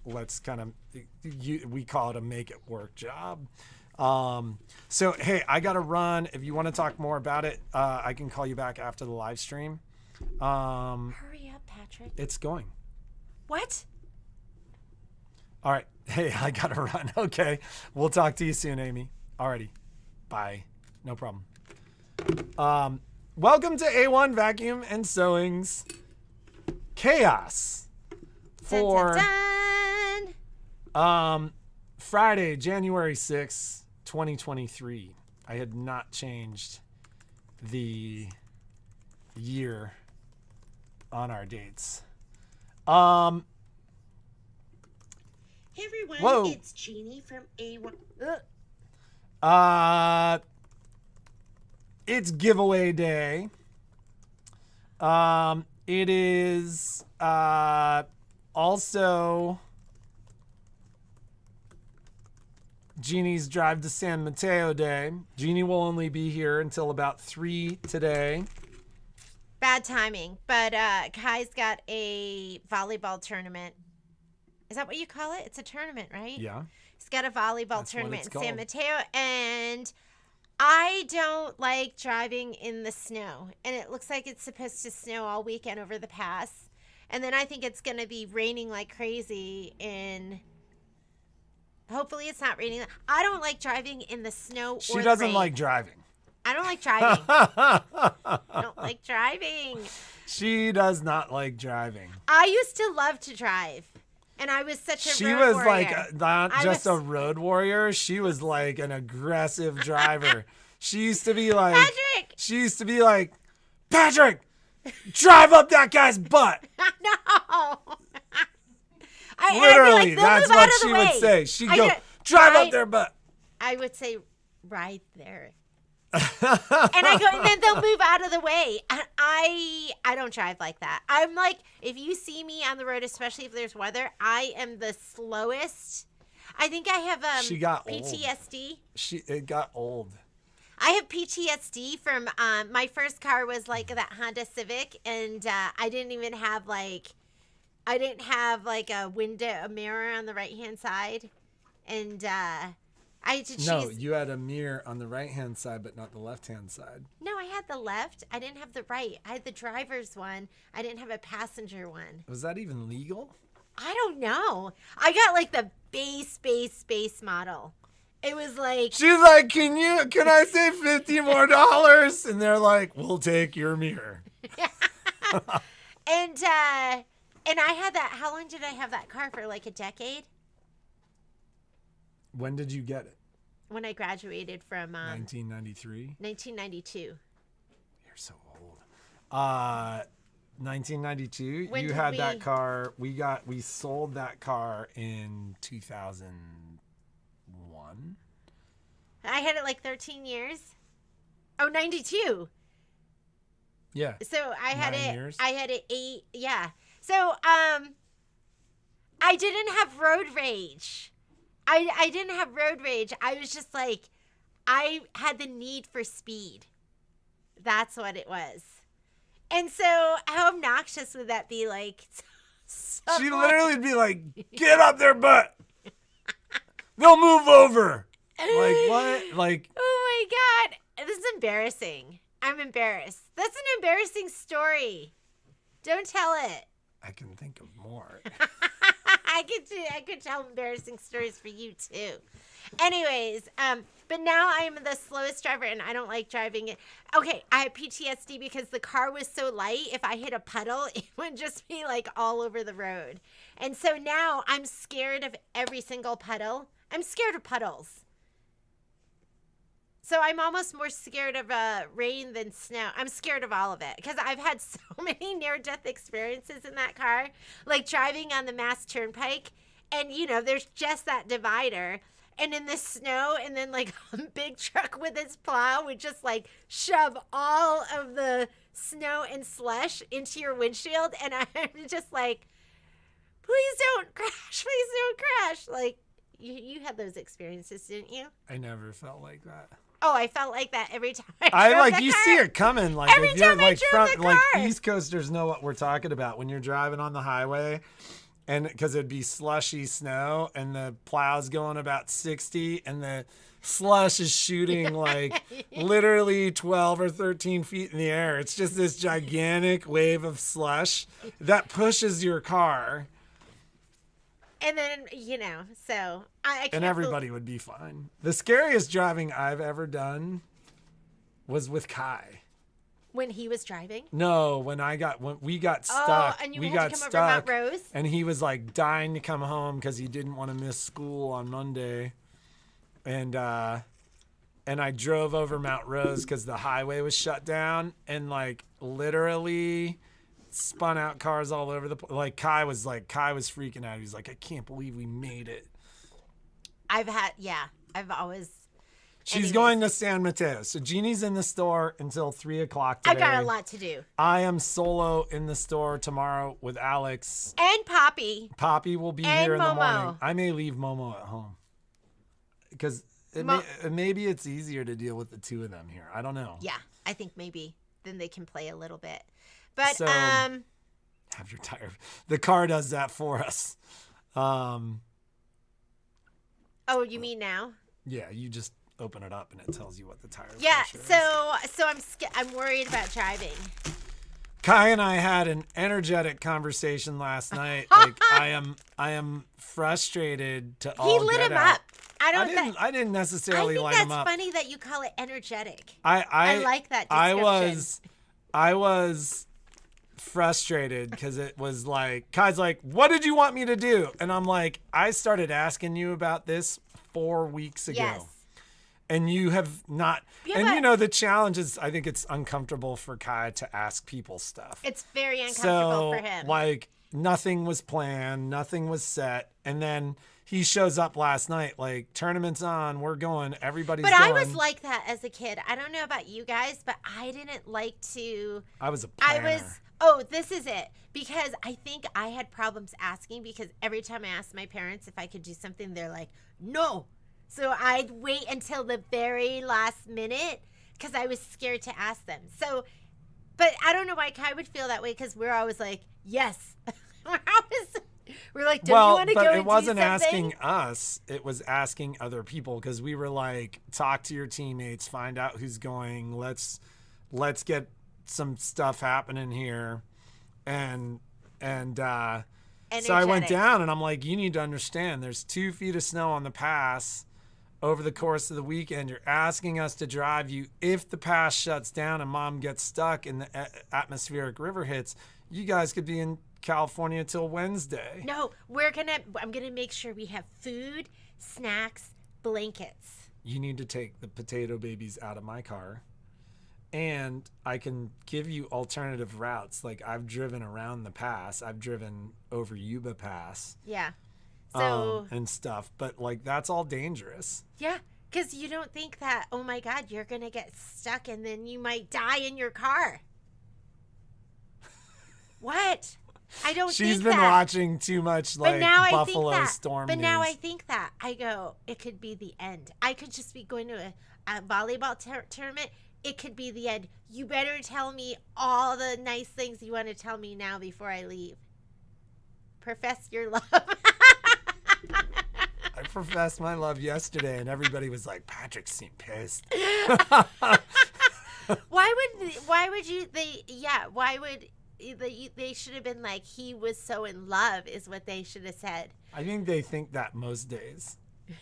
let's kind of, we call it a make it work job. So, hey, I got to run. If you want to talk more about it, I can call you back after the live stream. Hurry up, Patrick. It's going. What? All right. Hey, I got to run. Okay. We'll talk to you soon, Amy. Alrighty. Bye. No problem. Welcome to A1 Vacuum and Sewing's Chaos for Dun, dun, dun. Friday, January 6th, 2023. I had not changed the year on our dates. Hey everyone, Whoa. it's Jeannie from A1. It's giveaway day. It is also Jeannie's drive to San Mateo day. Jeannie will only be here until about 3 today. Bad timing, but Kai's got a volleyball tournament. Is that what you call it? It's a tournament, right? Yeah. He's got a volleyball That's tournament what in it's San called. Mateo, and I don't like driving in the snow. And it looks like it's supposed to snow all weekend over the pass. And then I think it's going to be raining like crazy in... Hopefully it's not raining. I don't like driving in the snow or She the doesn't rain. like driving. I don't like driving. I don't like driving. She does not like driving. I used to love to drive. And I was such a She road was warrior. like not I just was- a road warrior. She was like an aggressive driver. She used to be like, Patrick! She used to be like, Patrick, drive up that guy's butt. No. Literally, that's what she would say. She'd go, drive up their butt. I would say, right there. And I go, and then they'll move out of the way. And I don't drive like that. I'm like, if you see me on the road, especially if there's weather, I am the slowest. I think I have She got PTSD. It got old. I have PTSD from my first car was like that Honda Civic, and I didn't even have like a window, a mirror on the right hand side, and I had to choose. No, you had a mirror on the right hand side, but not the left hand side. No, I had the left. I didn't have the right. I had the driver's one. I didn't have a passenger one. Was that even legal? I don't know. I got like the base model. It was like She's like, can I save $50 more? And they're like, we'll take your mirror. and I had that. How long did I have that car for? Like a decade. When did you get it? When I graduated from 1993? 1992. You're so old. 1992. When You did had we- that car. We sold that car in 2001. I had it like 13 years. Oh, 92. Yeah. So I had 9 it. years? I had it 8. Yeah. So I didn't have road rage. I didn't have road rage. I was just like, I had the need for speed. That's what it was. And so how obnoxious would that be? Like, She literally would be like, get up their butt. They'll move over. Like, what? Like, oh my God. This is embarrassing. I'm embarrassed. That's an embarrassing story. Don't tell it. I can think of more. I could tell embarrassing stories for you too. Anyways, but now I am the slowest driver and I don't like driving it. Okay, I have PTSD because the car was so light. If I hit a puddle, it would just be like all over the road. And so now I'm scared of every single puddle. I'm scared of puddles. So I'm almost more scared of rain than snow. I'm scared of all of it because I've had so many near-death experiences in that car, like driving on the Mass Turnpike, and there's just that divider, and in the snow, and then like a big truck with its plow would just like shove all of the snow and slush into your windshield, and I'm just like, please don't crash, please don't crash. Like you had those experiences, didn't you? I never felt like that. Oh, I felt like that every time I drove like the you car. see it coming. Like Every if you're time I like drove front, the like car. East Coasters know what we're talking about when you're driving on the highway, and because it'd be slushy snow, and the plow's going about 60, and the slush is shooting like literally 12 or 13 feet in the air. It's just this gigantic wave of slush that pushes your car. And then, so I can't And everybody would be fine. The scariest driving I've ever done was with Kai. When he was driving? No, when we got stuck. Oh, and you we had got to come stuck, over Mount Rose? and he was like dying to come home because he didn't want to miss school on Monday. And I drove over Mount Rose because the highway was shut down, and like literally spun out cars all over the place. Like Kai was freaking out. He was like, I can't believe we made it. I've always. She's Anyways. going to San Mateo. So Jeannie's in the store until 3 o'clock today. I got a lot to do. I am solo in the store tomorrow with Alex. And Poppy. Poppy will be And here in the Momo. morning. I may leave Momo at home because maybe it's easier to deal with the two of them here. I don't know. Yeah, I think maybe then they can play a little bit. But So, have your tire. The car does that for us. oh, you mean now? Yeah, you just open it up and it tells you what the tire Yeah, pressure is. so I'm worried about driving. Kai and I had an energetic conversation last night. Like I am frustrated to all He lit get him out. up. I didn't necessarily think light that's him up. funny that you call it energetic. I like that description. I was frustrated because it was like Kai's like, what did you want me to do? And I'm like, I started asking you about this 4 weeks ago. Yes. And you have not. Yeah, and but- the challenge is, I think it's uncomfortable for Kai to ask people stuff. It's very uncomfortable So, for him. like, nothing was planned, nothing was set. And then he shows up last night, like, tournament's on, we're going, everybody's But going. I was like that as a kid. I don't know about you guys, but I didn't like to. I was a planner. Oh, this is it. Because I think I had problems asking because every time I asked my parents if I could do something, they're like, no. So I'd wait until the very last minute because I was scared to ask them. So, but I don't know why Kai would feel that way because we're always like, yes. We're like, don't you want to go and but do it wasn't something? asking us. It was asking other people because we were like, talk to your teammates, find out who's going. Let's get some stuff happening here. And so I went Energetic. down and I'm like, you need to understand there's 2 feet of snow on the pass over the course of the weekend. You're asking us to drive you. If the pass shuts down and mom gets stuck and the atmospheric river hits, you guys could be in California till Wednesday. No, I'm gonna make sure we have food, snacks, blankets. You need to take the potato babies out of my car. And I can give you alternative routes. Like I've driven around the pass. I've driven over Yuba Pass. Yeah. So And stuff. But like that's all dangerous. yeah, because you don't think that, oh my God, you're gonna get stuck and then you might die in your car. What? I don't She's think been that. watching too much like But now I Buffalo think that. Storm But now I news. think that. I go, it could be the end. I could just be going to a volleyball tournament. It could be the end. You better tell me all the nice things you want to tell me now before I leave. Profess your love. I professed my love yesterday and everybody was like, Patrick seemed pissed. Why would they should have been like, he was so in love is what they should have said. I think they think that most days.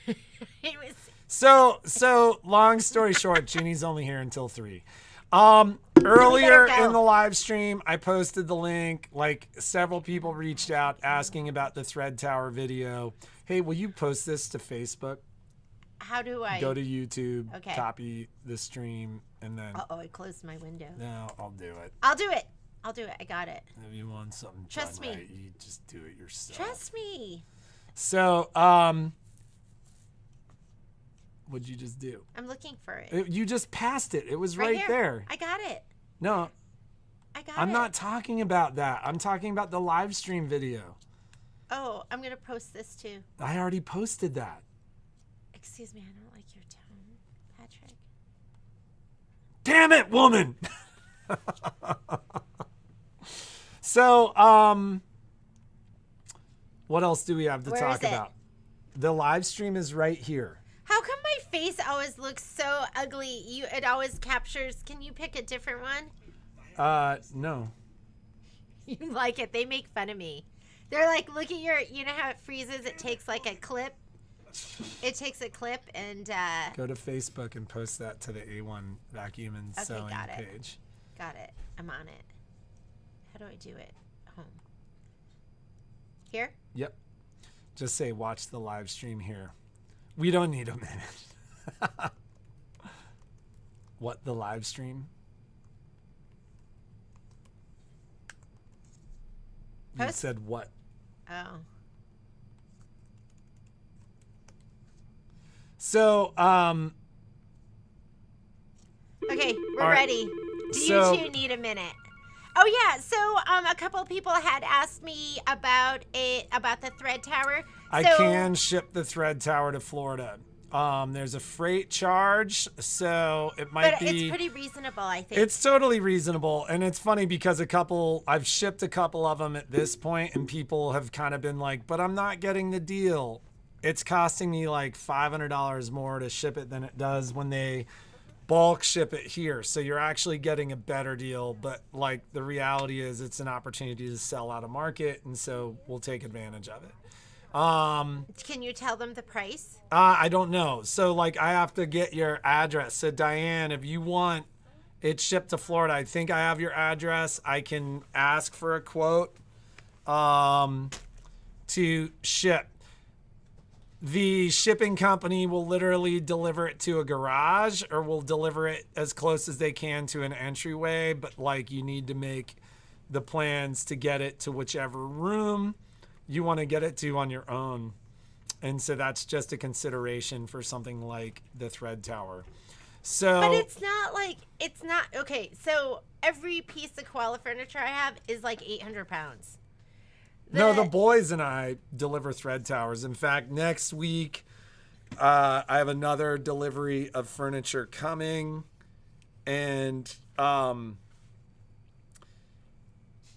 It was So long story short, Jeannie's only here until 3. Earlier go. in the live stream, I posted the link. Like several people reached out asking about the Thread Tower video. Hey, will you post this to Facebook? how do I Go to YouTube, Okay. copy the stream, and then I closed my window. no, I'll do it. I'll do it. I got it. If you want something Trust done me. right, you just do it yourself. Trust me. So, what'd you just do? I'm looking for it. You just passed it. It was right here. there. I got it. No, I got it. I'm not talking about that. I'm talking about the live stream video. Oh, I'm going to post this too. I already posted that. Excuse me, I don't like your tone, Patrick. Damn it, woman. So, What else do we have to Where talk is it? about? The live stream is right here. How come my face always looks so ugly? It always captures. Can you pick a different one? No. You like it. They make fun of me. They're like, look at your, you know how it freezes? It takes like a clip. It takes a clip and, Go to Facebook and post that to the A1 Vacuum and Okay, Sewing got it. page. got it. I'm on it. How do I do it? Home. Here? Yep. Just say watch the live stream here. We don't need a minute. What, the live stream? You Post? said what? Oh. So, Okay, we're All right. ready. Do So- you two need a minute? Oh yeah, so a couple people had asked me about the thread tower. I So- can ship the thread tower to Florida. There's a freight charge, so it might but be. it's pretty reasonable, I think. It's totally reasonable, and it's funny because I've shipped a couple of them at this point, and people have kind of been like, "But I'm not getting the deal. It's costing me like $500 more to ship it than it does when they bulk ship it here. So you're actually getting a better deal, but like the reality is, it's an opportunity to sell out of market, and so we'll take advantage of it." Can you tell them the price? I don't know. So like I have to get your address. So Diane, if you want it shipped to Florida, I think I have your address. I can ask for a quote to ship. The shipping company will literally deliver it to a garage or will deliver it as close as they can to an entryway, but like you need to make the plans to get it to whichever room you want to get it to on your own. And so that's just a consideration for something like the thread tower. So But it's not okay. So every piece of koala furniture I have is like 800 pounds. no, the boys and I deliver thread towers. In fact, next week, I have another delivery of furniture coming, and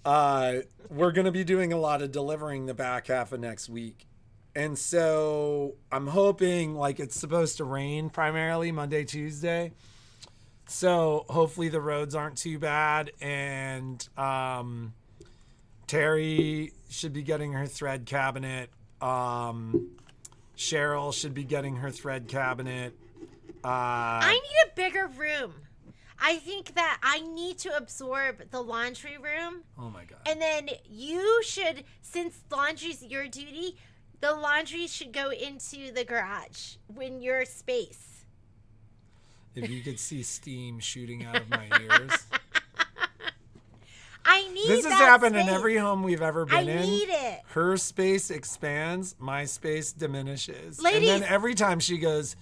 we're going to be doing a lot of delivering the back half of next week. And so I'm hoping, like, it's supposed to rain primarily Monday, Tuesday. So hopefully the roads aren't too bad. And Terry should be getting her thread cabinet. Cheryl should be getting her thread cabinet. I need a bigger room. I think that I need to absorb the laundry room. Oh my God. And then you should, since laundry's your duty, the laundry should go into the garage when your space. If you could see steam shooting out of my ears. I need This has that happened in space. every home we've ever been in. I need it. Her space expands, my space diminishes. Ladies. And then every time she goes,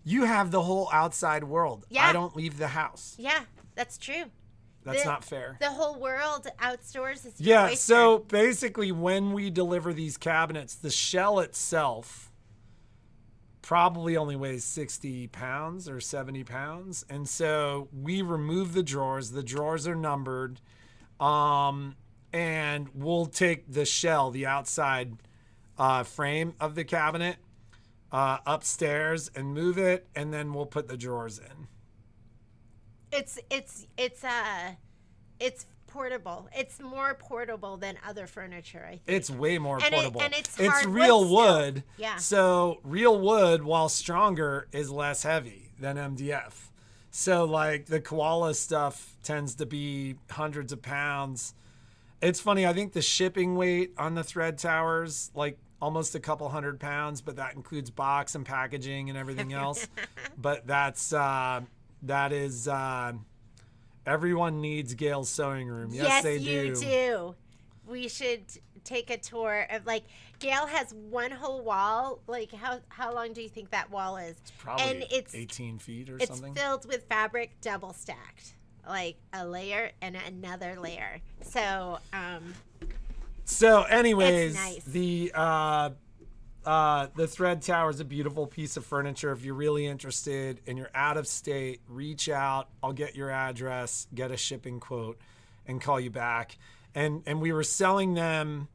"You have the whole outside world. Yeah. I don't leave the house." Yeah, that's true. That's not fair. The whole world outdoors is your Yeah, oyster. so basically when we deliver these cabinets, the shell itself probably only weighs 60 pounds or 70 pounds. And so we remove the drawers. The drawers are numbered. And we'll take the shell, the outside frame of the cabinet, upstairs and move it, and then we'll put the drawers in. It's portable. It's more portable than other furniture, I think. It's way more And portable. it's it's hardwood real still. wood. Yeah. So real wood, while stronger, is less heavy than MDF. So like the koala stuff tends to be hundreds of pounds. It's funny. I think the shipping weight on the thread towers, like almost a couple hundred pounds, but that includes box and packaging and everything else. But that is everyone needs Gail's sewing room. Yes, they you do. We should take a tour of, like, Gail has one whole wall. Like, how long do you think that wall is? Probably and it's 18 feet or it's something. filled with fabric, double stacked, like a layer and another layer. So So, anyways, nice. the thread tower is a beautiful piece of furniture. If you're really interested and you're out of state, reach out. I'll get your address, get a shipping quote, and call you back. And we were selling them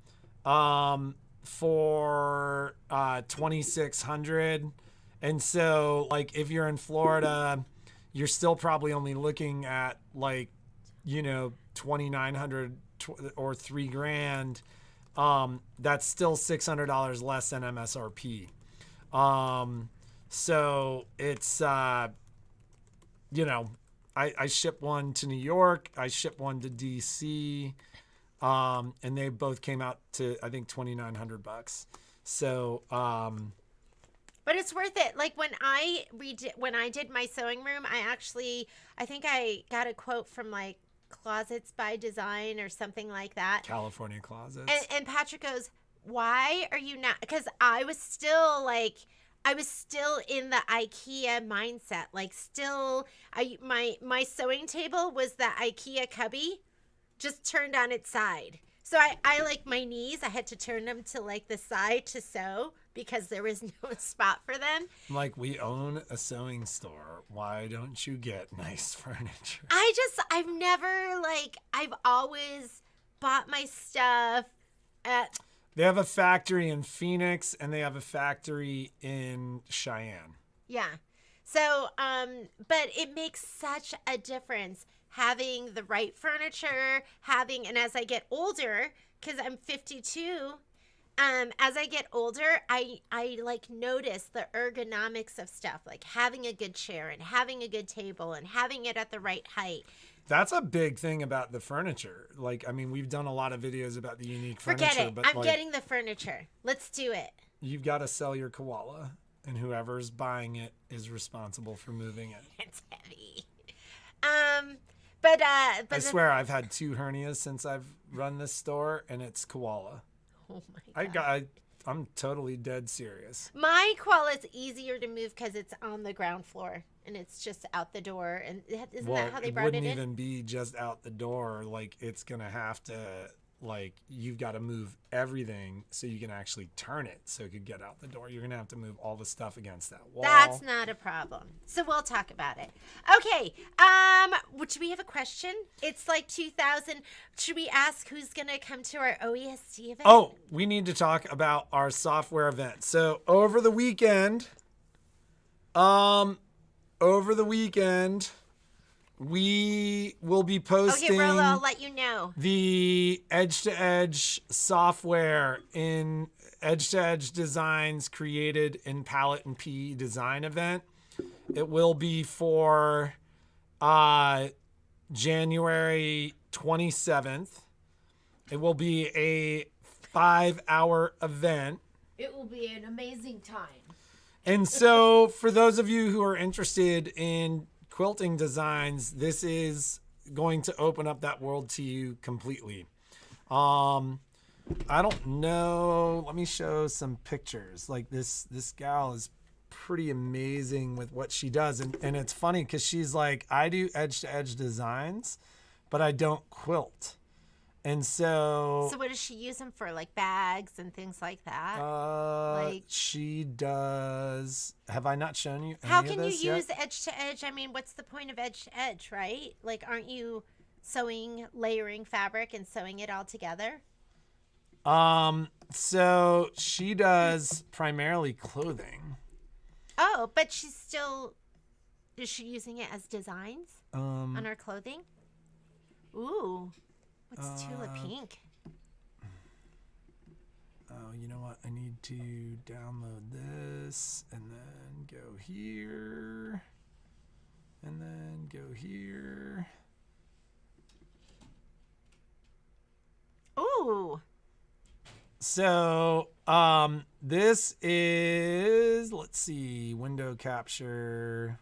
for $2,600. And so like if you're in Florida, you're still probably only looking at like, $2,900 or $3,000. That's still $600 less than MSRP. So it's I ship one to New York, I ship one to DC, and they both came out to I think $2,900. So but it's worth it. Like when I did my sewing room, I think I got a quote from like Closets by Design or something like that. California Closets. And Patrick goes, "Why are you not?" Because I was still in the IKEA mindset. Like still, my sewing table was the IKEA cubby, just turned on its side. So I like my knees, I had to turn them to like the side to sew because there was no spot for them. Like, we own a sewing store. Why don't you get nice furniture? I've always bought my stuff at. They have a factory in Phoenix and they have a factory in Cheyenne. Yeah. So, but it makes such a difference having the right furniture, and as I get older, because I'm 52, as I get older, I like notice the ergonomics of stuff, like having a good chair and having a good table and having it at the right height. That's a big thing about the furniture. Like, I mean, we've done a lot of videos about the unique furniture. Forget it. But I'm getting the furniture. Let's do it. You've got to sell your koala, and whoever's buying it is responsible for moving it. It's heavy. But I swear I've had 2 hernias since I've run this store, and it's koala. Oh my God. I'm totally dead serious. My koala's easier to move because it's on the ground floor and it's just out the door. And isn't that how they brought it in? It wouldn't even be just out the door. Like, it's gonna have to, like, you've got to move everything so you can actually turn it so it could get out the door. You're gonna have to move all the stuff against that wall. That's not a problem. So we'll talk about it. Okay. Do we have a question? It's like 2000. Should we ask who's gonna come to our OESD event? Oh, we need to talk about our software event. So over the weekend, we will be posting. Okay, Rolo, I'll let you know. The edge-to-edge software in edge-to-edge designs created in Palette and PE design event. It will be for January 27th. It will be a 5-hour event. It will be an amazing time. And so for those of you who are interested in quilting designs, this is going to open up that world to you completely. I don't know. Let me show some pictures. Like this gal is pretty amazing with what she does. And it's funny because she's like, I do edge-to-edge designs, but I don't quilt. And so what does she use them for? Like bags and things like that? She does. Have I not shown you any How of can you this yet? use edge to edge? I mean, what's the point of edge to edge, right? Like, aren't you layering fabric and sewing it all together? So she does primarily clothing. Oh, but is she using it as designs on her clothing? Ooh. What's Tulip Pink? Oh, you know what? I need to download this and then go here and then go here. Ooh. So, this is, let's see, window capture.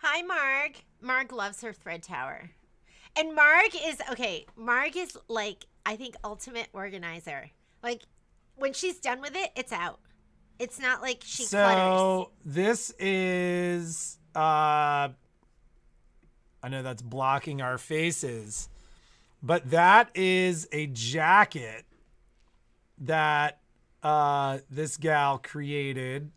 Hi, Marg. Marg loves her thread tower. And Marg is like, I think, ultimate organizer. Like, when she's done with it, it's out. It's not like she clutters. So, this is, I know that's blocking our faces, but that is a jacket that this gal created.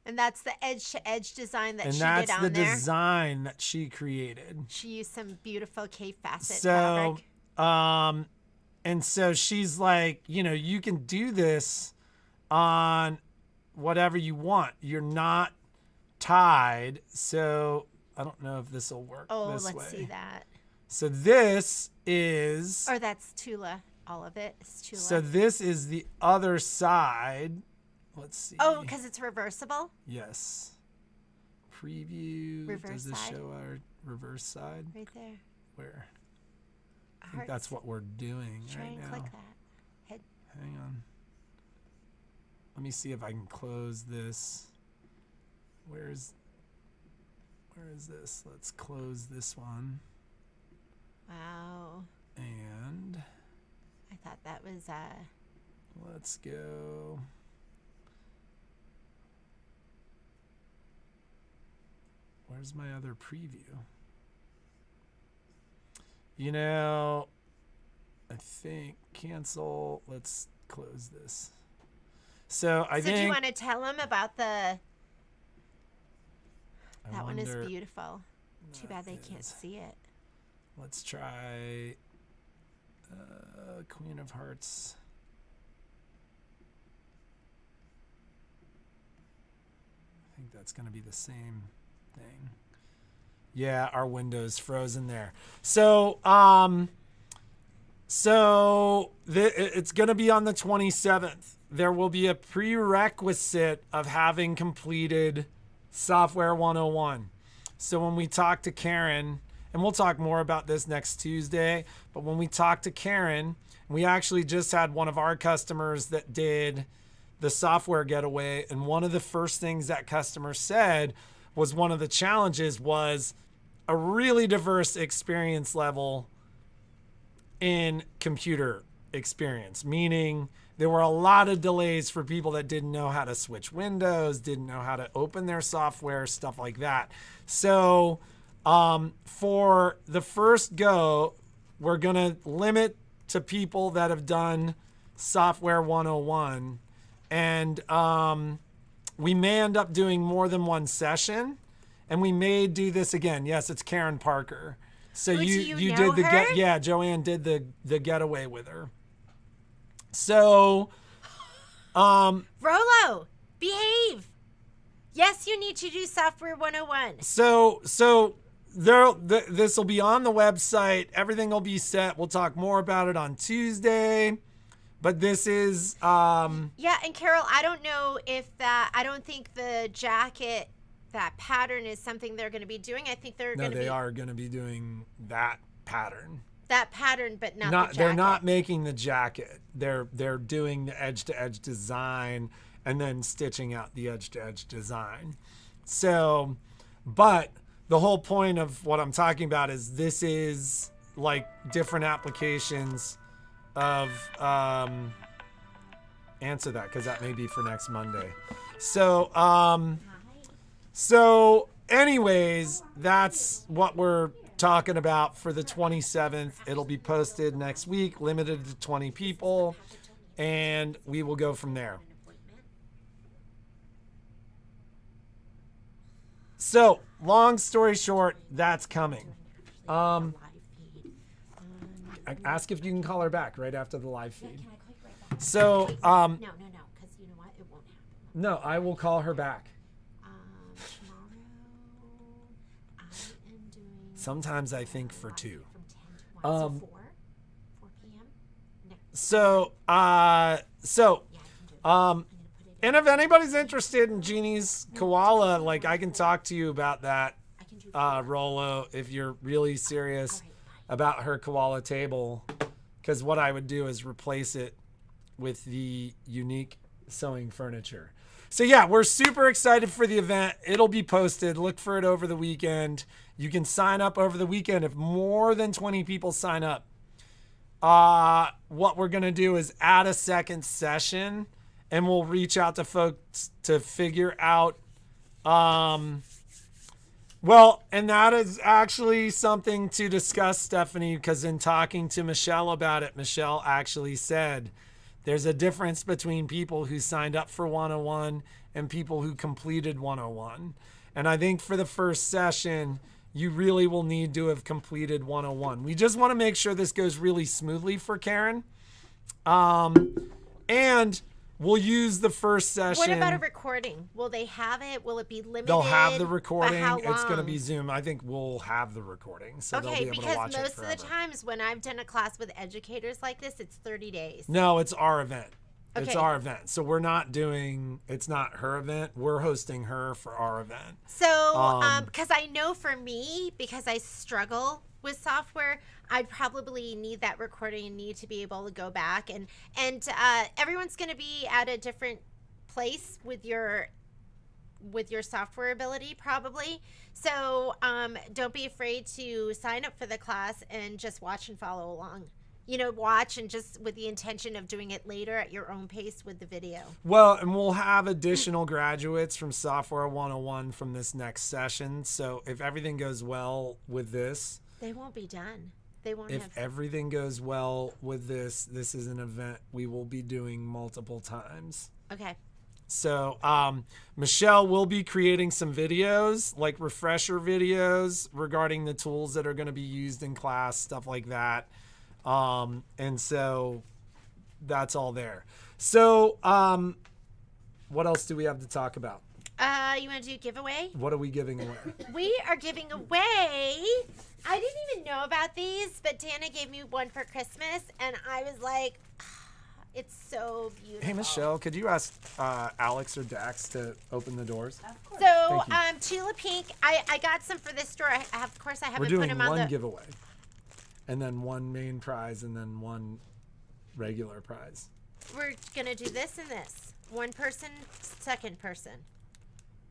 And that's the edge-to-edge design that And she that's did on the there. design that she created. She used some beautiful K-facet So, fabric. and so she's like, you can do this on whatever you want. You're not tied. So I don't know if this will work this way. Let's see that. So this is... Or that's Tula. All of it is Tula. So this is the other side. Let's see. Oh, because it's reversible? Yes. Preview. Reverse Does this side? show our reverse side? Right there. Where? I think that's what we're doing Try right and now. click that. Hang on. Let me see if I can close this. Where is this? Let's close this one. Wow. And I thought that was let's go. Where's my other preview? I think cancel. Let's close this. So I think. do you want to tell them about the... I That one is wonder- beautiful. Too bad they can't is- see it. Let's try Queen of Hearts. I think that's going to be the same thing. Yeah, our window's frozen there. So, it's going to be on the 27th. There will be a prerequisite of having completed Software 101. So when we talk to Karen, and we'll talk more about this next Tuesday, but when we talk to Karen, we actually just had one of our customers that did the software getaway, and one of the first things that customer said was one of the challenges was a really diverse experience level in computer experience, meaning there were a lot of delays for people that didn't know how to switch windows, didn't know how to open their software, stuff like that. So for the first go, we're going to limit to people that have done Software 101. And we may end up doing more than one session. And we may do this again. Yes, it's Karen Parker. So you know did her? Joanne did the getaway with her. So Rolo, behave. Yes, you need to do Software 101. So this will be on the website. Everything will be set. We'll talk more about it on Tuesday. But this is Yeah, and Carol, I don't know if I don't think the jacket, that pattern is something they're going to be doing. I think they're going to be... they are going to be doing that pattern. That pattern, but not the jacket. They're not making the jacket. They're doing the edge-to-edge design and then stitching out the edge-to-edge design. So, but the whole point of what I'm talking about is this is like different applications of answer that, because that may be for next Monday. So anyways, that's what we're talking about for the 27th. It'll be posted next week, limited to 20 people, and we will go from there. So, long story short, that's coming. I ask if you can call her back right after the live feed. Can I click right back? So, No, because you know what? It won't happen. no, I will call her back. Tomorrow, I am doing... Sometimes I think for two. From 10 to 1, so 4 p.m. No. So, Yeah, I can do it. I'm going to put it and if anybody's interested in Jeannie's koala, like I can talk to you about that, I can do Rolo, if you're really serious about her koala table, because what I would do is replace it with the unique sewing furniture. So yeah, we're super excited for the event. It'll be posted. Look for it over the weekend. You can sign up over the weekend if more than 20 people sign up. What we're going to do is add a second session, and we'll reach out to folks to figure out well, and that is actually something to discuss, Stephanie, because in talking to Michelle about it, Michelle actually said there's a difference between people who signed up for 101 and people who completed 101. And I think for the first session, you really will need to have completed 101. We just want to make sure this goes really smoothly for Karen. And we'll use the first session. What about a recording? Will they have it? Will it be limited? They'll have the recording. How It's going to long? be Zoom. I think we'll have the recording, so they'll Okay, be able to because watch it most of forever. the times when I've done a class with educators like this, it's 30 days. No, it's our event. It's Okay. our event. So we're not doing, it's not her event. We're hosting her for our event. So, because I know for me, because I struggle with software, I'd probably need that recording and need to be able to go back and everyone's going to be at a different place with your software ability probably. So, don't be afraid to sign up for the class and just watch and follow along. You know, watch and just with the intention of doing it later at your own pace with the video. Well, and we'll have additional graduates from Software 101 from this next session. So if everything goes well with this, They won't be done. They won't if have. everything goes well with this is an event we will be doing multiple times. Okay. So Michelle will be creating some videos, like refresher videos regarding the tools that are going to be used in class, stuff like that. And so that's all there. So what else do we have to talk about? You want to do giveaway? What are we giving away? We are giving away. I didn't even know about these, but Dana gave me one for Christmas, and I was like, it's so beautiful. Hey, Michelle, could you ask Alex or Dax to open the doors? Of course. So, Thank Tula Pink, I got some for this store. Of course, I We're haven't put doing them on one the. giveaway, and then one main prize, and then one regular prize. We're gonna do this and this. One person, second person.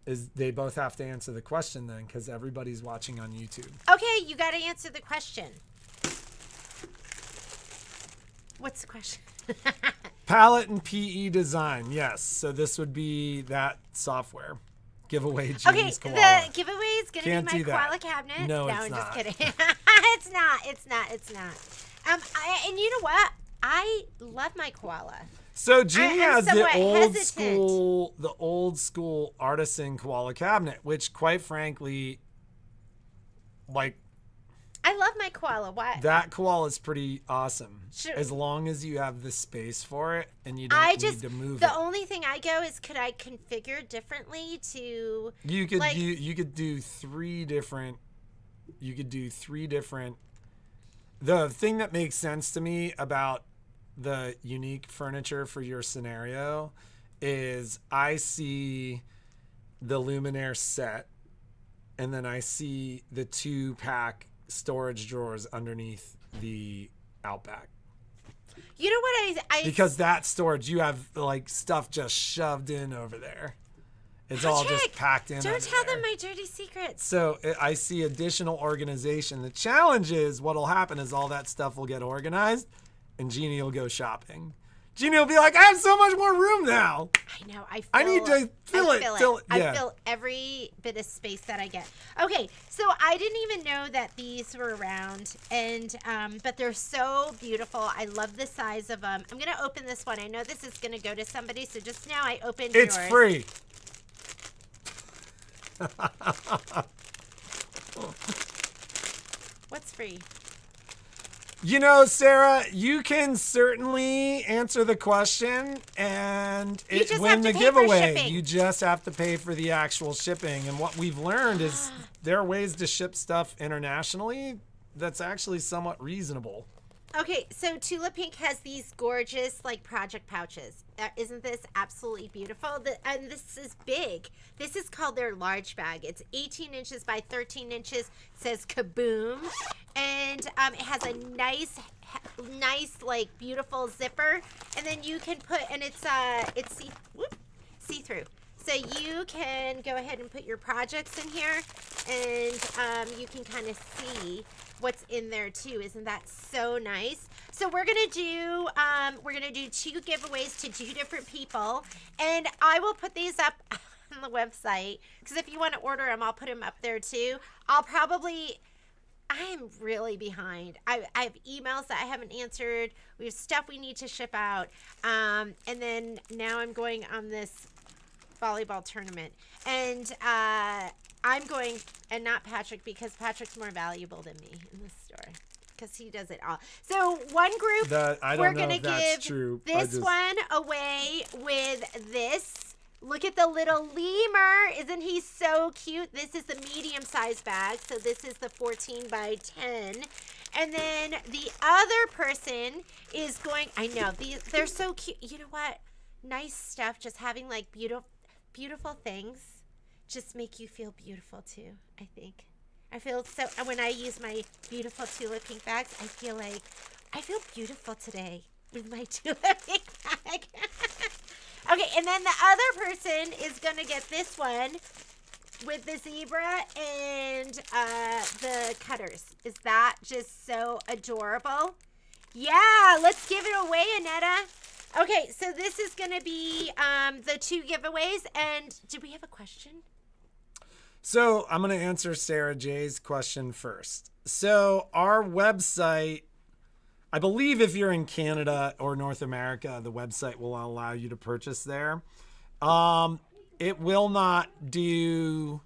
Is they both have to answer the question then, because everybody's watching on YouTube. Okay, you got to answer the question. What's the question? Palette and PE design, yes. So this would be that software. Giveaway Okay, Genie's koala. the giveaway is gonna Can't be my do that. koala cabinet. No, it's I'm not. just kidding. It's not. And you know what? I love my koala. So Jeannie I'm has the somewhat old hesitant. school artisan koala cabinet, which quite frankly, like I love my koala. Why? that koala is pretty awesome. Sure. As long as you have the space for it and you don't I need just to move the it. only thing I go is could I configure differently to You could like- you could do three different. The thing that makes sense to me about the unique furniture for your scenario is I see the Luminaire set, and then I see the 2-pack storage drawers underneath the Outback. You know what I Because that storage, you have like stuff just shoved in over there. It's all just Patrick, packed in. don't under tell there. them my dirty secrets. So I see additional organization. The challenge is what'll happen is all that stuff will get organized and Jeannie will go shopping. Jeannie will be like, I have so much more room now. I know. I need to fill it till- I yeah. fill every bit of space that I get. Okay, so I didn't even know that these were around, and but they're so beautiful. I love the size of them. I'm gonna open this one. I know this is gonna go to somebody, so just now I opened It's yours. free. What's free? You know, Sarah, you can certainly answer the question and You just win have the to pay for giveaway. shipping. You just have to pay for the actual shipping. And what we've learned is there are ways to ship stuff internationally that's actually somewhat reasonable. Okay, so Tula Pink has these gorgeous like project pouches. Isn't this absolutely beautiful? And this is big. This is called their large bag. It's 18 inches by 13 inches. It says kaboom. And it has a nice like beautiful zipper. And then you can put, and it's see-through. So you can go ahead and put your projects in here, and you can kind of see what's in there too. Isn't that so nice? So we're gonna do 2 giveaways to 2 different people, and I will put these up on the website because if you want to order them, I'll put them up there too. I am really behind. I have emails that I haven't answered. We have stuff we need to ship out, and then now I'm going on this volleyball tournament. And I'm going, and not Patrick, because Patrick's more valuable than me in this store. Because he does it all. So one group, we're going to give this one away with this. Look at the little lemur. Isn't he so cute? This is the medium-sized bag. So this is the 14 by 10. And then the other person is going, I know, they're so cute. You know what? Nice stuff. Just having like beautiful things just make you feel beautiful too, I think. I feel so, when I use my beautiful Tula Pink bags, I feel beautiful today with my Tula Pink bag. Okay, and then the other person is going to get this one with the zebra and the cutters. Is that just so adorable? Yeah, let's give it away, Annetta. Okay, so this is going to be the 2 giveaways. And do we have a question? So I'm going to answer Sarah J's question first. So our website, I believe if you're in Canada or North America, the website will allow you to purchase there. It will not do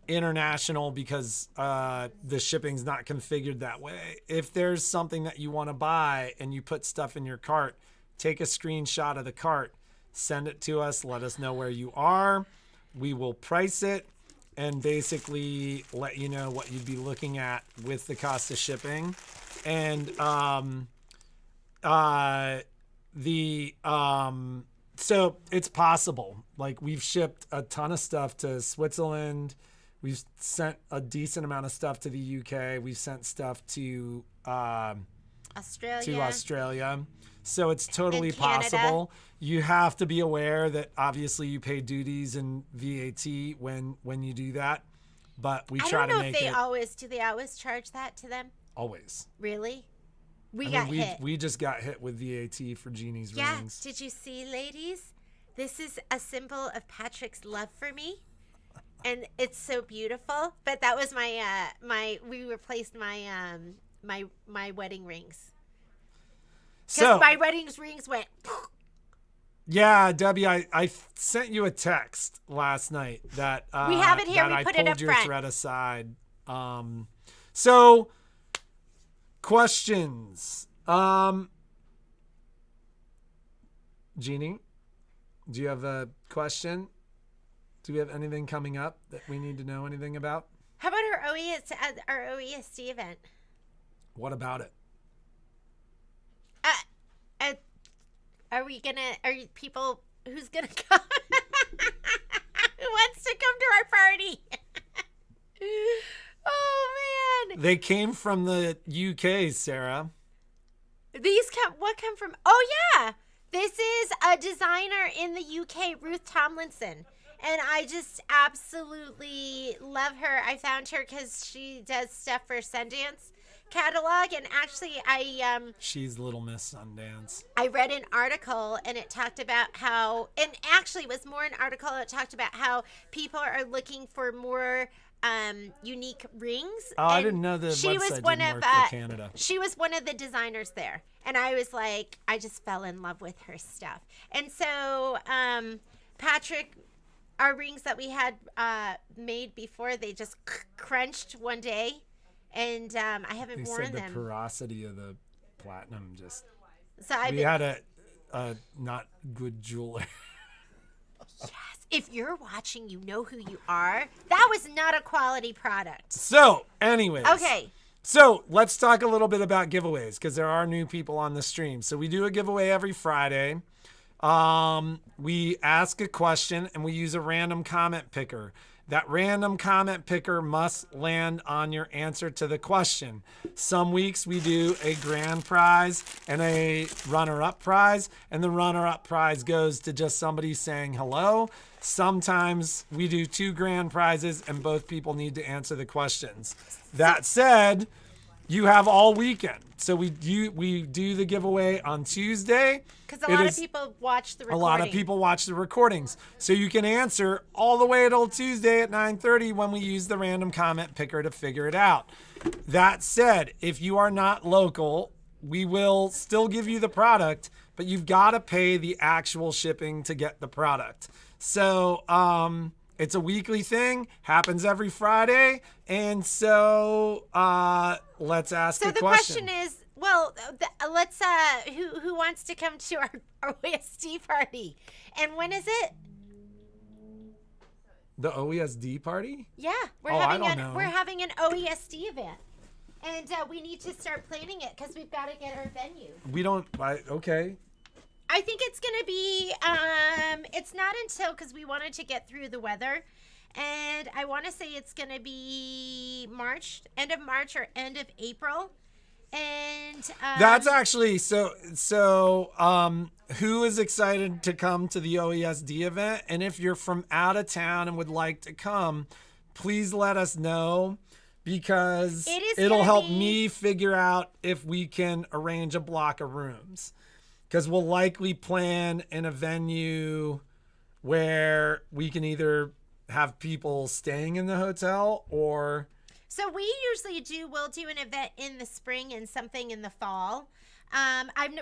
international because the shipping's not configured that way. If there's something that you want to buy and you put stuff in your cart, take a screenshot of the cart, send it to us, let us know where you are. We will price it and basically let you know what you'd be looking at with the cost of shipping. And so it's possible. Like, we've shipped a ton of stuff to Switzerland. We've sent a decent amount of stuff to the UK. We've sent stuff to Australia. So it's totally possible. You have to be aware that obviously you pay duties and VAT when you do that. But we try to make it. Do they always charge that to them? Always. Really? We just got hit with VAT for Jeannie's rings. Did you see, ladies? This is a symbol of Patrick's love for me. And it's so beautiful. But that was we replaced my wedding rings. Because my wedding rings went. Yeah, Debbie, I sent you a text last night that we have it here. We put it up front. I pulled your thread aside. So questions. Jeannie, do you have a question? Do we have anything coming up that we need to know anything about? How about our OESD event? What about it? Are you people, who's gonna come? Who wants to come to our party? Oh, man. They came from the UK, Sarah. What come from? Oh, yeah. This is a designer in the UK, Ruth Tomlinson. And I just absolutely love her. I found her because she does stuff for Sundance catalog, and actually she's Little Miss Sundance. I read an article and it talked about how, and actually it was more an article that talked about how people are looking for more unique rings. Oh, I didn't know the website didn't work for Canada. She was one of the designers there, and I was like, I just fell in love with her stuff. And so Patrick, our rings that we had made before, they just crunched one day. And I haven't worn them. They said the porosity of the platinum just. So we had a not good jeweler. Yes, if you're watching, you know who you are. That was not a quality product. So, anyways. Okay. So let's talk a little bit about giveaways because there are new people on the stream. So we do a giveaway every Friday. We ask a question and we use a random comment picker. That random comment picker must land on your answer to the question. Some weeks we do a grand prize and a runner-up prize, and the runner-up prize goes to just somebody saying hello. Sometimes we do 2 grand prizes and both people need to answer the questions. That said, you have all weekend. So we do the giveaway on Tuesday. Because a lot of people watch the recording. A lot of people watch the recordings. So you can answer all the way till Tuesday at 9:30 when we use the random comment picker to figure it out. That said, if you are not local we will still give you the product, but you've got to pay the actual shipping to get the product. So it's a weekly thing, happens every Friday. And so let's ask So a the question is, well, let's who wants to come to our OESD party, and when is it? The OESD party? Yeah, we're I don't know. we're having an OESD event, and we need to start planning it because we've got to get our venue. We don't. Okay. I think it's gonna be. It's not until because we wanted to get through the weather, and I want to say it's gonna be March, end of March or end of April, and That's actually so. Who is excited to come to the OESD event? And if you're from out of town and would like to come, please let us know, because it'll help me figure out if we can arrange a block of rooms. Because we'll likely plan in a venue where we can either have people staying in the hotel or. So we usually we'll do an event in the spring and something in the fall.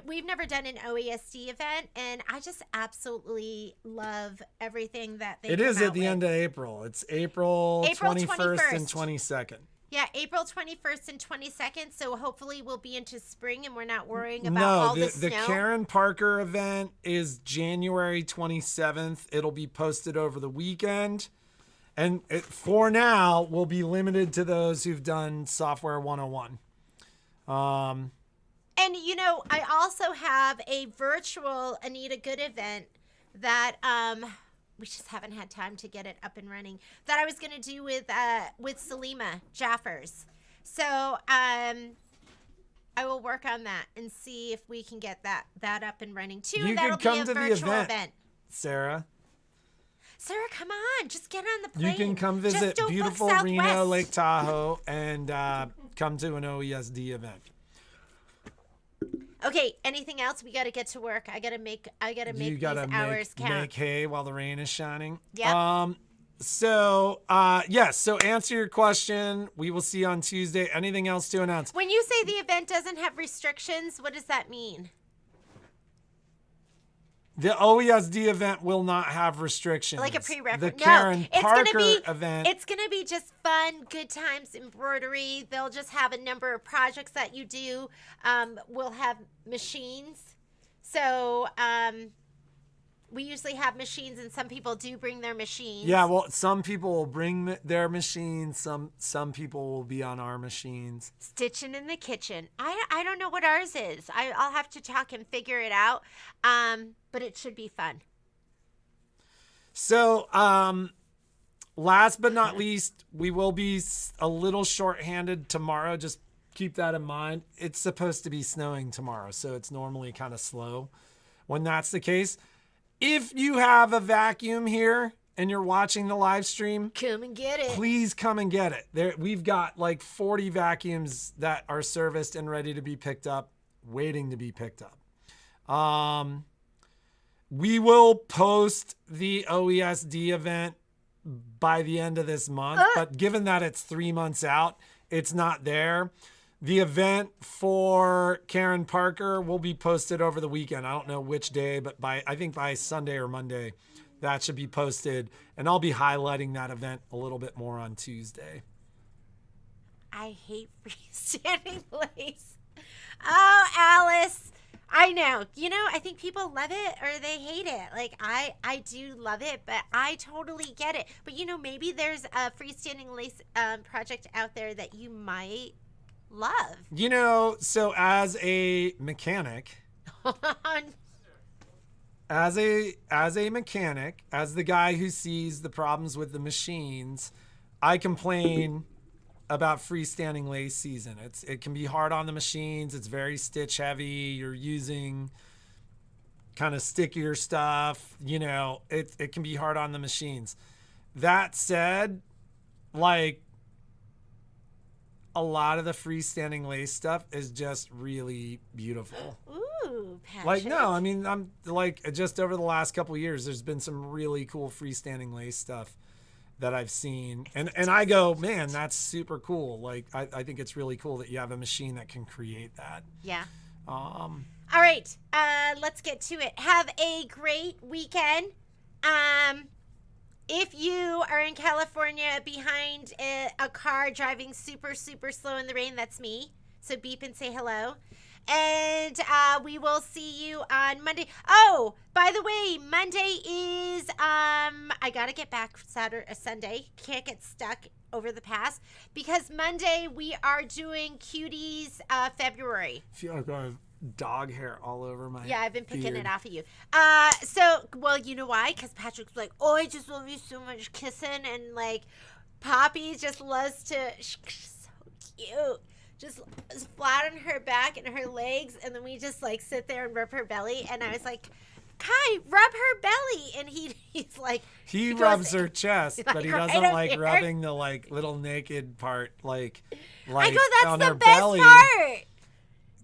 We've never done an OESD event, and I just absolutely love everything that they. It is at the end of April. It's April 21st and 22nd. Yeah, April 21st and 22nd. So hopefully we'll be into spring and we're not worrying about all the snow. The Karen Parker event is January 27th. It'll be posted over the weekend. And for now, we'll be limited to those who've done Software 101. And, I also have a virtual Anita Good event that we just haven't had time to get it up and running, that I was going to do with Salima Jaffers. So I will work on that and see if we can get that up and running too. That'll be a virtual event. Sarah, come on. Just get on the plane. You can come visit beautiful Reno, Lake Tahoe, and come to an OESD event. Okay, anything else? We got to get to work. I got to make these hours count. Make hay while the rain is shining. Yeah. So answer your question. We will see you on Tuesday. Anything else to announce? When you say the event doesn't have restrictions, what does that mean? The OESD event will not have restrictions. Like a prerequisite. The Karen Parker event. It's going to be just fun, good times, embroidery. They'll just have a number of projects that you do. We'll have machines. So we usually have machines, and some people do bring their machines. Yeah, well, some people will bring their machines. Some people will be on our machines. Stitching in the kitchen. I don't know what ours is. I'll have to talk and figure it out. But it should be fun. So, last but not least, we will be a little short-handed tomorrow. Just keep that in mind. It's supposed to be snowing tomorrow, so it's normally kind of slow when that's the case. If you have a vacuum here and you're watching the live stream, come and get it. Please come and get it. We've got like 40 vacuums that are serviced and ready to be picked up, waiting to be picked up. We will post the OESD event by the end of this month, but given that it's 3 months out, it's not there. The event for Karen Parker will be posted over the weekend. I don't know which day, but I think by Sunday or Monday, that should be posted. And I'll be highlighting that event a little bit more on Tuesday. I hate freestanding lace. Oh, Alice. I know. I think people love it or they hate it. Like, I do love it, but I totally get it. But, maybe there's a freestanding lace project out there that you might love. So as a mechanic, as a mechanic, as the guy who sees the problems with the machines, I complain about freestanding lace season. It can be hard on the machines. It's very stitch heavy. You're using kind of stickier stuff. It can be hard on the machines. That said, like, a lot of the freestanding lace stuff is just really beautiful. Ooh, Patrick. Like, no, I mean, I'm like, just over the last couple of years, there's been some really cool freestanding lace stuff that I've seen. And I go, man, that's super cool. Like, I think it's really cool that you have a machine that can create that. Yeah. All right, let's get to it. Have a great weekend. If you are in California behind a car driving super, super slow in the rain, that's me. So beep and say hello. And we will see you on Monday. Oh, by the way, Monday is, I got to get back Sunday. Can't get stuck over the pass. Because Monday we are doing Cuties February. I feel like I have dog hair all over my Yeah, I've been picking beard. it off of you. Well, you know why? Because Patrick's like, oh, I just love you so much kissing. And, like, Poppy just loves to, she's so cute. Just flat on her back and her legs. And then we just, like, sit there and rub her belly. And I was like, Kai, rub her belly. And he's like. He goes, rubs her chest, like, but he right doesn't up like here. rubbing the, like, little naked part, like I go, on that's her the best belly. part.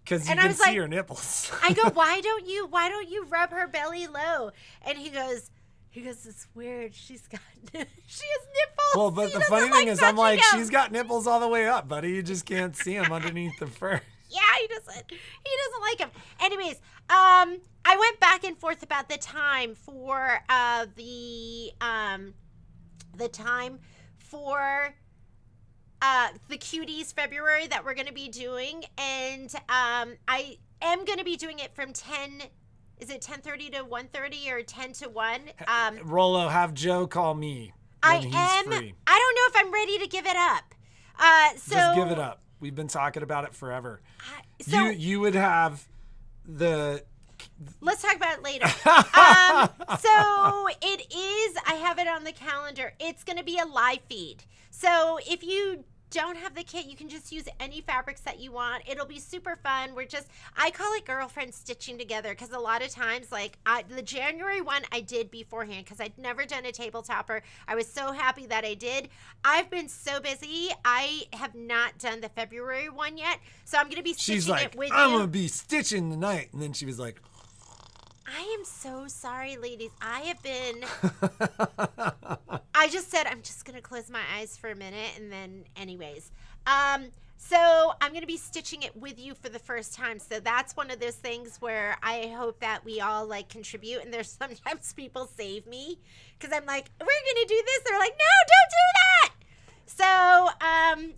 Because you And I can was see like- her nipples. I go, why don't you rub her belly low? And he goes, it's weird. She has nipples. Well, but He the doesn't funny thing is, I'm touching like, them. she's got nipples all the way up, buddy. You just can't see them underneath the fur. Yeah, he doesn't like him. Anyways, I went back and forth about the time for the Cuties February that we're going to be doing, and I am going to be doing it from 10. Is it 10:30 to 1:30 or 10 to 1? Rolo, have Joe call me when I he's am. free. I don't know if I'm ready to give it up. So Just give it up. We've been talking about it forever. So You would have the. let's talk about it later. So it is. I have it on the calendar. It's going to be a live feed. So if you don't have the kit, you can just use any fabrics that you want. It'll be super fun. I call it girlfriend stitching together, because a lot of times, like the January one I did beforehand because I'd never done a table topper. I was so happy that I did. I've been so busy. I have not done the February one yet. So I'm going to be She's stitching like, it with I'm you. going to be stitching tonight. And then she was like, I am so sorry, ladies. I have been. I just said I'm just gonna close my eyes for a minute, and then, anyways. So I'm gonna be stitching it with you for the first time. So that's one of those things where I hope that we all like contribute. And there's sometimes people save me because I'm like, we're gonna do this. They're like, no, don't do that. So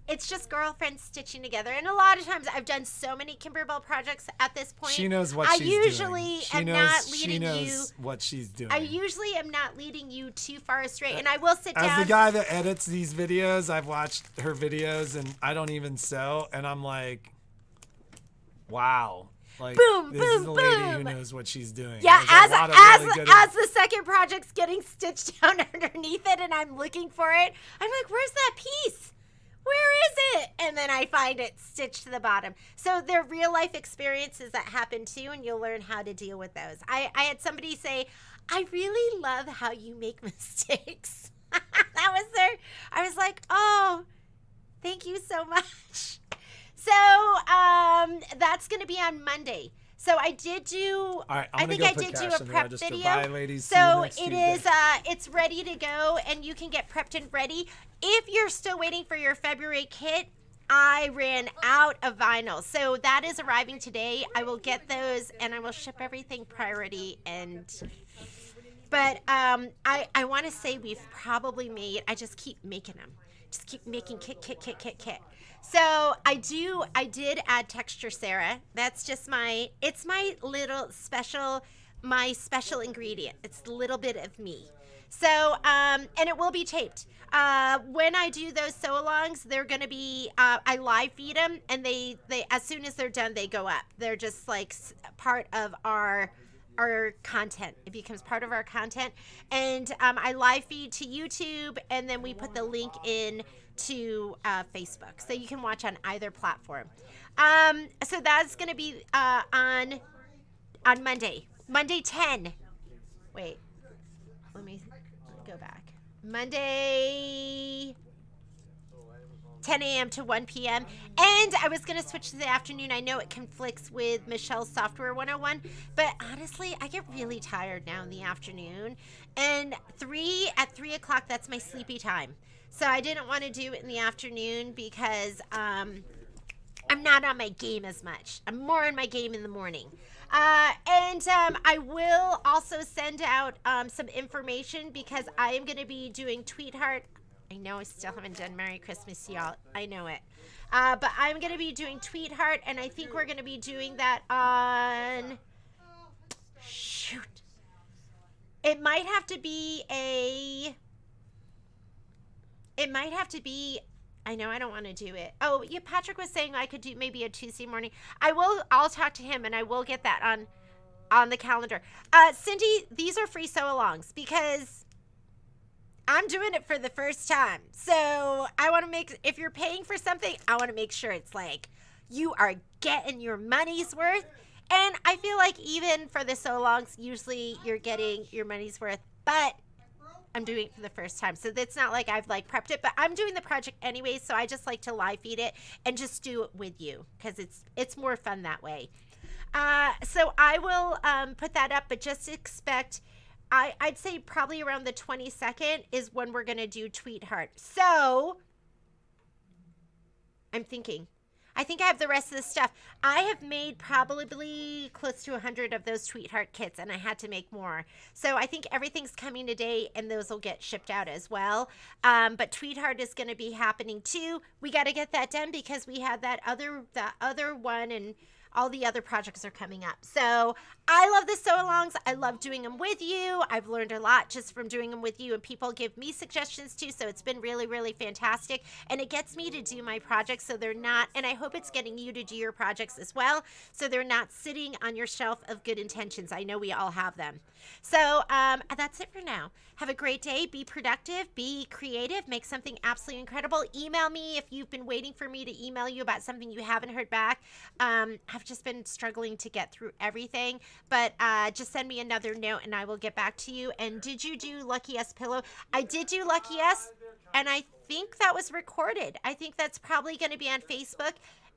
it's just girlfriends stitching together. And a lot of times I've done so many Kimberbell projects at this point. she knows what I she's usually doing. She am knows, not she leading knows you. what she's doing. I usually am not leading you too far astray. And I will sit down. As the guy that edits these videos, I've watched her videos and I don't even sew. And I'm like, wow. Like, Boom, this is boom, the lady who boom. knows what she's doing. Yeah, There's a lot of really good- as the second project's getting stitched down underneath it and I'm looking for it, I'm like, where's that piece? Where is it? And then I find it stitched to the bottom. So they're real life experiences that happen too, and you'll learn how to deal with those. I had somebody say, I really love how you make mistakes. That was I was like, oh, thank you so much. So that's going to be on Monday. So I did do. All right, I think I did do a prep video. Bye, ladies. See you So next it Tuesday. is. It's ready to go, and you can get prepped and ready. If you're still waiting for your February kit, I ran out of vinyl, so that is arriving today. I will get those, and I will ship everything priority. But I want to say we've probably made. I just keep making them. Just keep making kit. So I did add texture, Sarah. That's just it's my little special, my special ingredient. It's a little bit of me. So, and it will be taped. When I do those sew-alongs, they're going to be, I live feed them, and they, as soon as they're done, they go up. They're just like part of our content. It becomes part of our content. And I live feed to YouTube, and then we put the link in to Facebook, so you can watch on either platform. So that's going to be on Monday 10. Wait, let me go back. Monday 10 a.m. to 1 p.m. And I was going to switch to the afternoon. I know it conflicts with Michelle's Software 101, but honestly, I get really tired now in the afternoon. And at 3 o'clock, that's my sleepy time. So I didn't want to do it in the afternoon because I I'm not on my game as much. I'm more on my game in the morning. I will also send out some information because I am going to be doing Tweetheart. I know I still haven't done Merry Christmas, y'all. I know it. But I'm going to be doing Tweetheart, and I think we're going to be doing that on... Shoot. It might have to be I know I don't want to do it. Oh, yeah, Patrick was saying I could do maybe a Tuesday morning. I'll talk to him and I will get that on the calendar. Cindy, these are free sew-alongs because I'm doing it for the first time. So I want to if you're paying for something, I want to make sure it's like you are getting your money's worth. And I feel like even for the sew-alongs, usually you're getting your money's worth, but I'm doing it for the first time. So it's not like I've like prepped it, but I'm doing the project anyway. So I just like to live feed it and just do it with you because it's more fun that way. So I will put that up, but just expect, I'd say probably around the 22nd is when we're going to do Tweetheart. So I'm thinking, I think I have the rest of the stuff. I have made probably close to 100 of those Tweetheart kits, and I had to make more. So I think everything's coming today, and those will get shipped out as well. But Tweetheart is going to be happening too. We got to get that done because we had that other one, and all the other projects are coming up. So I love the sew-alongs. I love doing them with you. I've learned a lot just from doing them with you, and people give me suggestions too. So it's been really, really fantastic. And it gets me to do my projects so they're not, and I hope it's getting you to do your projects as well. So they're not sitting on your shelf of good intentions. I know we all have them. So that's it for now. Have a great day. Be productive. Be creative. Make something absolutely incredible. Email me if you've been waiting for me to email you about something you haven't heard back. I've just been struggling to get through everything, but just send me another note and I will get back to you. And did you do Lucky S Pillow? I did do Lucky S, and I think that was recorded. I think that's probably going to be on Facebook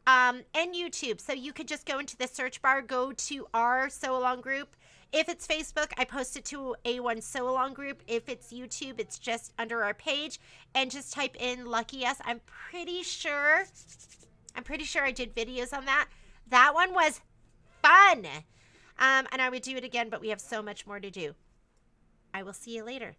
and YouTube. So you could just go into the search bar, go to our Sew Along group. If it's Facebook, I post it to A1 Sew Along group. If it's YouTube, it's just under our page, and just type in Lucky S. I'm pretty sure I did videos on that. That one was fun. And I would do it again, but we have so much more to do. I will see you later.